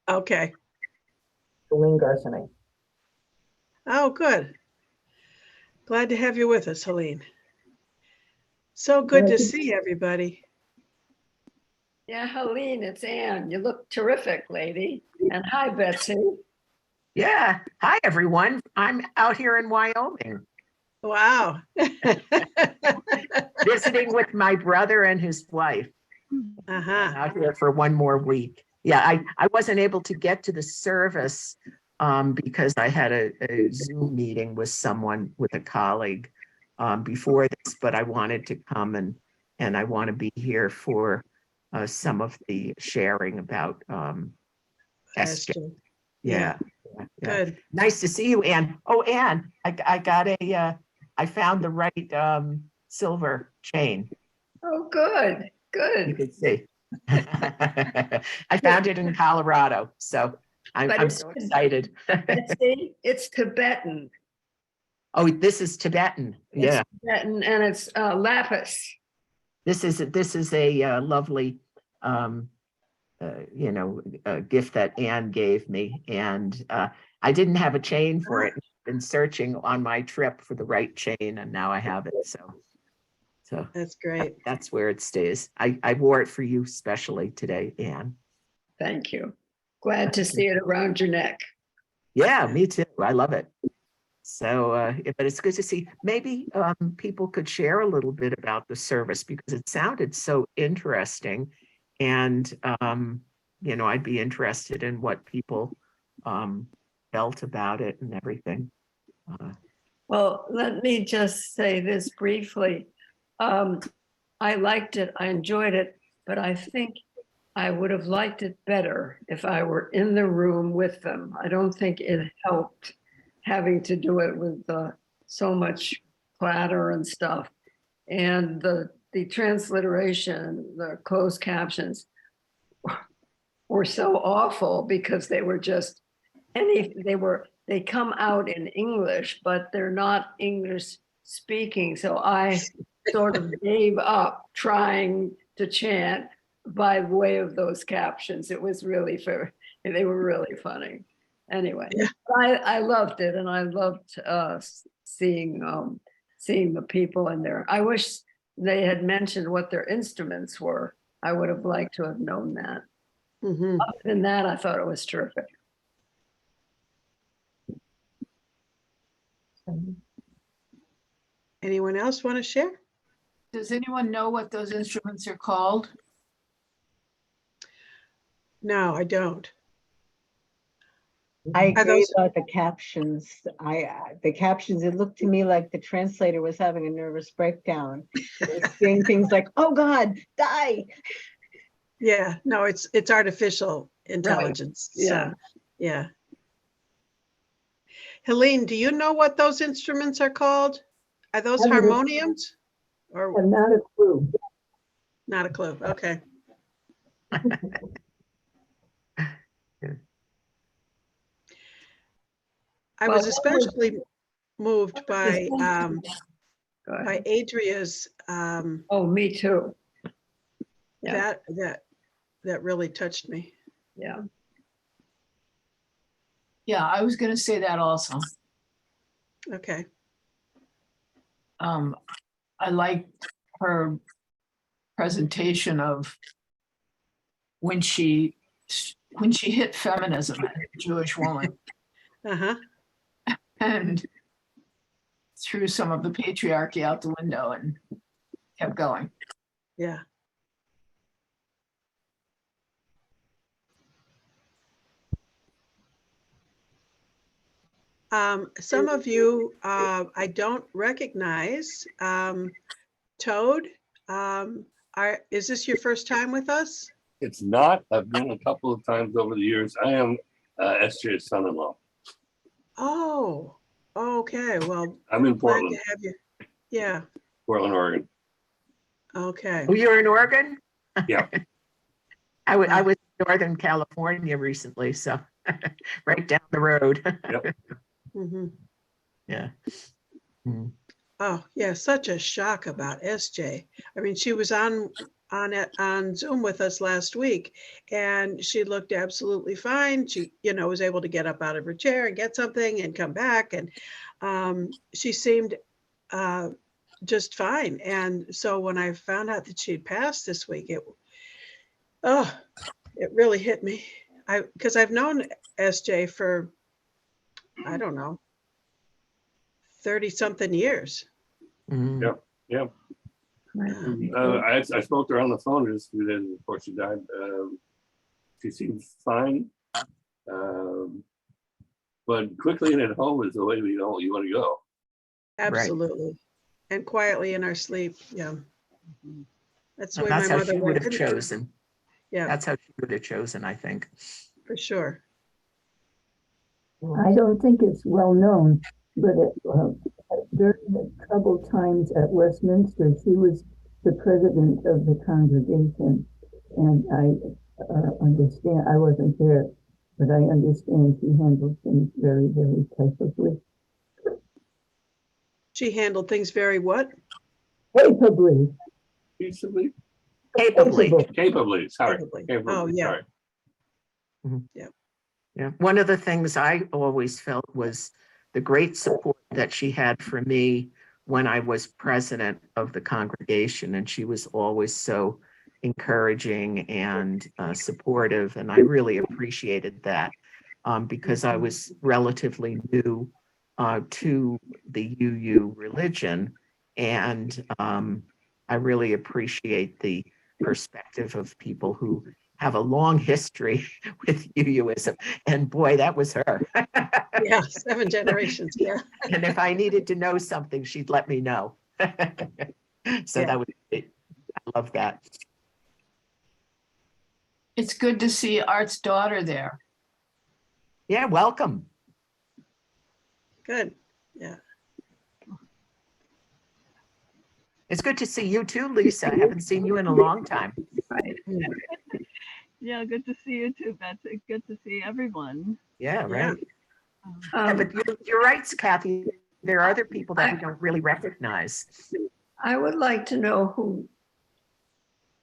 Okay. Celine Garcening. Oh, good. Glad to have you with us, Helene. So good to see everybody. Yeah, Helene, it's Ann. You look terrific, lady. And hi, Betsy. Yeah. Hi, everyone. I'm out here in Wyoming Wow. visiting with my brother and his wife. Uh-huh. Out here for one more week. Yeah, I wasn't able to get to the service because I had a Zoom meeting with someone, with a colleague before this, but I wanted to come and I want to be here for some of the sharing about SJ. Esther. Yeah. Good. Nice to see you, Ann. Oh, Ann, I got I found the right silver chain. Oh, good, You good. can see. I found it in Colorado, so But I'm so excited. Betsy, it's Tibetan. Oh, this is Tibetan. Yeah, It's Tibetan and it's lapis. this is a lovely, gift that Ann gave me, and I didn't have a chain for it. Been searching on my trip for the right chain, and now I have it. So That's great. that's where it stays. I wore it for you specially today, Ann. Thank you. Glad to see it around your neck. Yeah, me too. I love it. So, but it's good to see. Maybe people could share a little bit about the service because it sounded so interesting, and I'd be interested in what people felt about it and everything. Well, let me just say this briefly. I liked it, I enjoyed it, but I think I would have liked it better if I were in the room with them. I don't think it helped having to do it with so much clatter and stuff. And the transliteration, the closed captions were so awful because they were just they come out in English, but they're not English speaking. So I sort of gave up trying to chant by way of those captions. It was really they were really funny. Anyway, Yeah. I loved it, and I loved seeing the people in there. I wish they had mentioned what their instruments were. I would have liked to have known that. Mhm. Other than that, I thought it was terrific. Anyone else want to share? Does anyone know what those instruments are called? No, I don't. I Are agree those- about the captions. The captions, it looked to me like the translator was having a nervous breakdown. It was saying things like, "Oh God, die." Yeah, no, it's artificial intelligence. Yeah. So, yeah. Helene, do you know what those instruments are called? Are those I haven't- harmoniums? Or I have not a clue. not a clue? Okay. I was Well, especially moved by Go ahead. Adria's Oh, me too. Yeah. that really touched me. Yeah. Yeah, I was gonna say that also. Okay. I liked her presentation of when she hit feminism as a Jewish woman Uh-huh. and threw some of the patriarchy out the window and kept going. Yeah. Some of you I don't recognize. Toad, is this your first time with us? It's not. I've been a couple of times over the years. I am SJ's son-in-law. Oh, okay. Well, I'm in glad Portland, to have you. Yeah, Portland, Oregon. okay. Oh, you're in Oregon? Yeah. I was in Northern California recently, so right down the road. Mhm. Yeah. Oh, yeah, such a shock about SJ. I mean, she was on Zoom with us last week, and she looked absolutely fine. She, was able to get up out of her chair and get something and come back, and she seemed just fine. And so when I found out that she'd passed this week, it really hit me. Because I've known SJ for, I don't know, 30-something years. Yeah. Yeah. I spoke to her on the phone just a few days before she died. She seemed fine. But quickly and at home is the way you want to go. Absolutely. And quietly in our sleep. Yeah. That's the way That's my how mother she would went. have chosen. Yeah, That's how she would have chosen, I think. for sure. I don't think it's well known, but during the troubled times at Westminster, she was the president of the congregation. And I understand, I wasn't there, but I understand she handled things very, very capably. She handled things very what? Capably. Peaceably? Capably. Sorry. Capably. Capably, Oh, yeah. sorry. Yeah. One of the things I always felt was the great support that she had for me when I was president of the congregation. And she was always so encouraging and supportive. And I really appreciated that because I was relatively new to the UU religion. And I really appreciate the perspective of people who have a long history with UUism. And boy, that was her. Yeah, 7 generations. Yeah. And if I needed to know something, she'd let me know. So Yeah. that was it. love that. It's good to see Art's daughter there. Yeah, welcome. Good. Yeah. It's good to see you too, Lisa. I haven't seen you in a long time. Right. Yeah, good to see you too, Betsy. Good to see everyone. Yeah, right. Um, But you're right, Kathy. There are other people that we don't really recognize. I would like to know who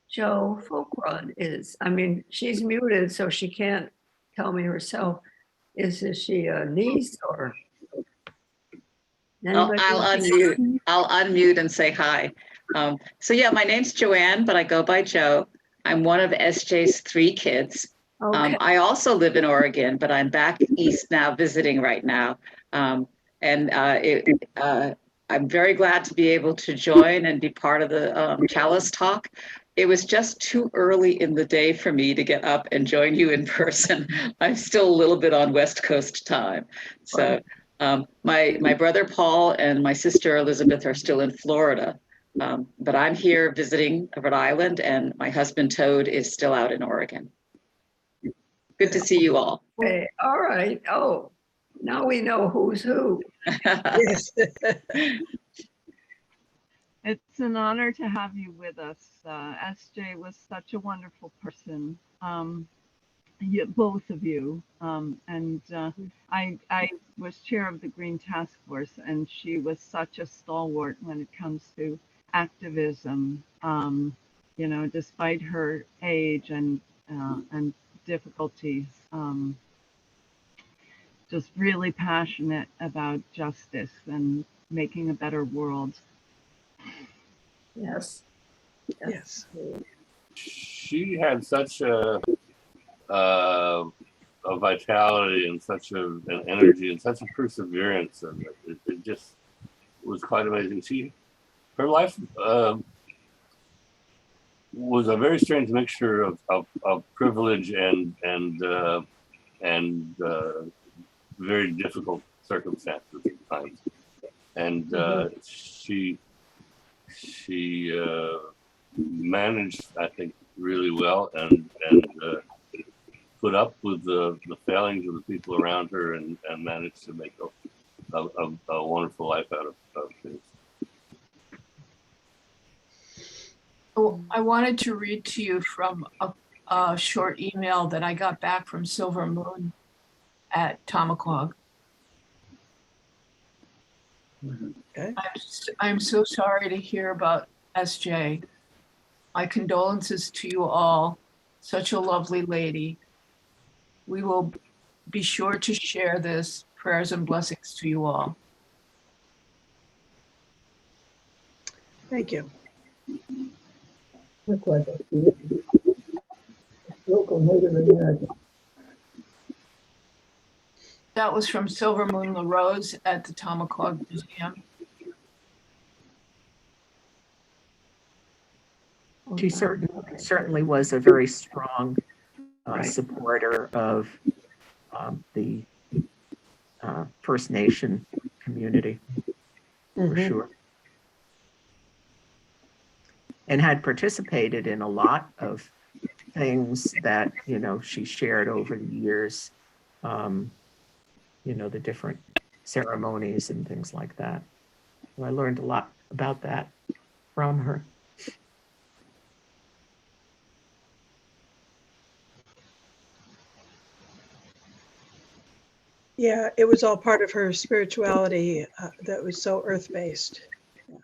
Joe Folkrod is. I mean, she's muted, so she can't tell me herself. Is she a niece or? I'll unmute. I'll unmute and say hi. So yeah, my name's Joanne, but I go by Joe. I'm one of SJ's 3 kids. Okay. I also live in Oregon, but I'm back east now visiting right now. I'm very glad to be able to join and be part of the Chalice Talk. It was just too early in the day for me to get up and join you in person. I'm still a little bit on West Coast time. So my brother Paul and my sister Elizabeth are still in Florida. But I'm here visiting Rhode Island, and my husband Toad is still out in Oregon. Good to see you all. Okay, all right. Oh, now we know who's who. Yes. It's an honor to have you with us. SJ was such a wonderful person, both of you. I was chair of the Green Task Force, and she was such a stalwart when it comes to activism. You know, despite her age and difficulties, just really passionate about justice and making a better world. Yes. Yes. She had such a vitality and such an energy and such a perseverance, and it just was quite amazing. Her life was a very strange mixture of privilege and very difficult circumstances at times, and she managed, I think, really well, and put up with the failings of the people around her, and managed to make a wonderful life out of things. Oh, I wanted to read to you from a short email that I got back from Silver Moon at Tomahawk. Okay. I'm so sorry to hear about SJ. My condolences to you all. Such a lovely lady. We will be sure to share this. Prayers and blessings to you all. Thank you. Look like a local Native American. That was from Silver Moon LaRose at the Tomahawk Museum. She certainly was a very strong supporter of the First Nation community, for sure. And had participated in a lot of things that, you know, she shared over the years, you know, the different ceremonies and things like that. So I learned a lot about that from her. Yeah, it was all part of her spirituality that was so earth-based. Yeah.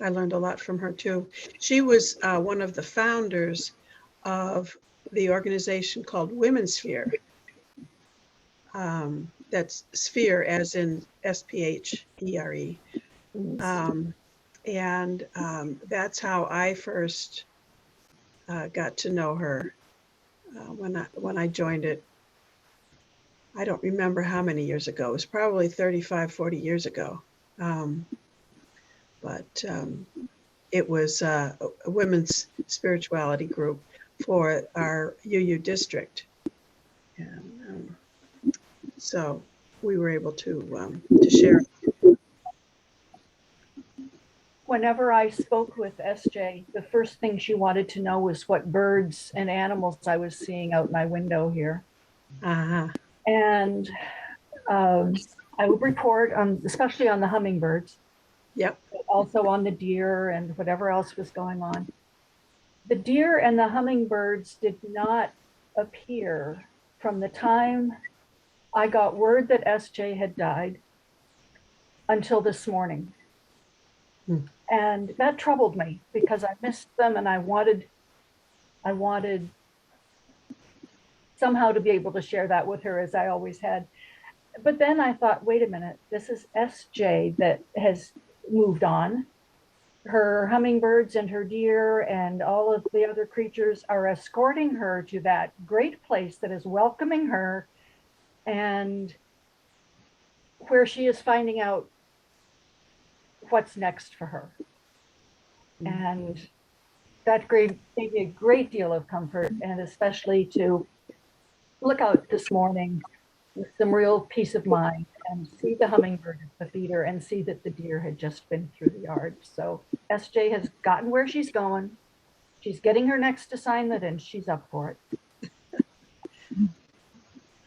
I learned a lot from her too. She was one of the founders of the organization called Women's Sphere. That's sphere as in SPHERE. That's how I first got to know her. When I joined it, I don't remember how many years ago. It was probably 35, 40 years ago. It was a women's spirituality group for our UU district. And so we were able to share. whenever I spoke with SJ, the first thing she wanted to know was what birds and animals I was seeing out my window here. Uh-huh. And I would report on, especially on the hummingbirds. Yep. But also on the deer and whatever else was going on. The deer and the hummingbirds did not appear from the time I got word that SJ had died until this morning. And that troubled me because I missed them and I wanted somehow to be able to share that with her as I always had. But then I thought, wait a minute, this is SJ that has moved on. Her hummingbirds and her deer and all of the other creatures are escorting her to that great place that is welcoming her and where she is finding out what's next for her. And that gave me a great deal of comfort, and especially to look out this morning with some real peace of mind and see the hummingbird at the feeder and see that the deer had just been through the yard. So SJ has gotten where she's going. She's getting her next assignment and she's up for it.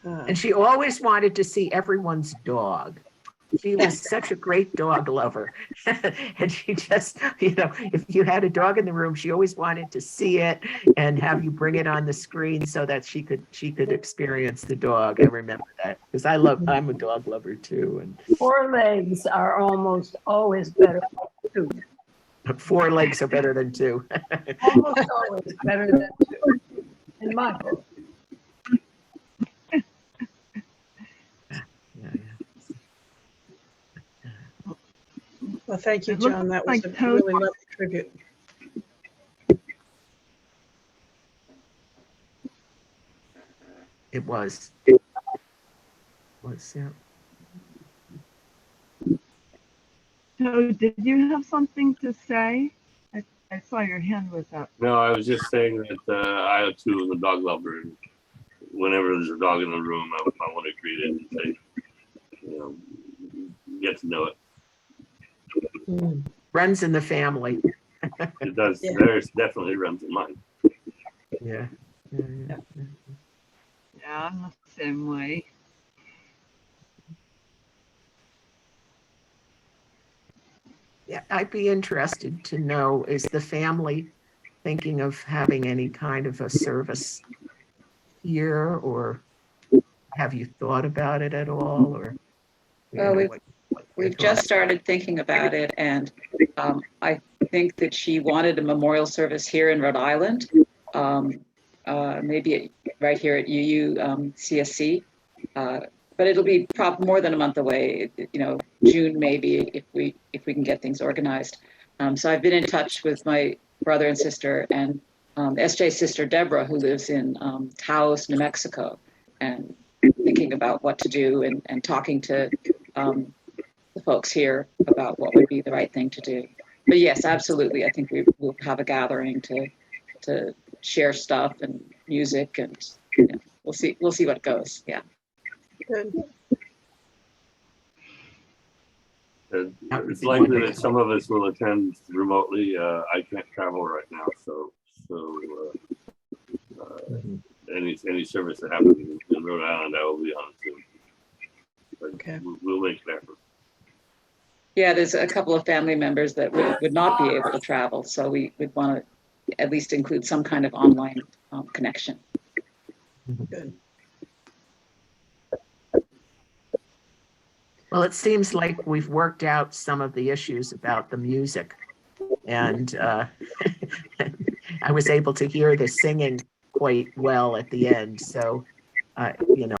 And she always wanted to see everyone's dog. She was such a great dog lover. And she just, if you had a dog in the room, she always wanted to see it and have you bring it on the screen so that she could experience the dog. I remember that because I'm a dog lover too. And 4 legs are almost always better than 2. 4 legs are better than 2. Almost always better than 2 in my book. Well, thank you, John. That was a really lovely tribute. It was. Yeah. So did you have something to say? I saw your hand was up. No, I was just saying that I too am a dog lover. And whenever there's a dog in the room, I want to greet it and say, get to know it. Runs in the family. It does. Yeah. There's definitely runs in mine. Yeah. Yeah, I'm the same way. Yeah, I'd be interested to know, is the family thinking of having any kind of a service here, or have you thought about it at all? Or Well, we've just started thinking about it, and I think that she wanted a memorial service here in Rhode Island, maybe right here at UU CSC, but it'll be more than a month away. June maybe if we can get things organized. So I've been in touch with my brother and sister and SJ's sister Deborah, who lives in Taos, New Mexico, and thinking about what to do and talking to the folks here about what would be the right thing to do. But yes, absolutely. I think we'll have a gathering to share stuff and music, and we'll see what goes. Yeah. Good. It's likely that some of us will attend remotely. I can't travel right now, so any service that happens in Rhode Island, I will be on Zoom. But okay. We'll make an effort. Yeah, there's a couple of family members that would not be able to travel, so we would want to at least include some kind of online connection. Good. Well, it seems like we've worked out some of the issues about the music, and I was able to hear the singing quite well at the end. So,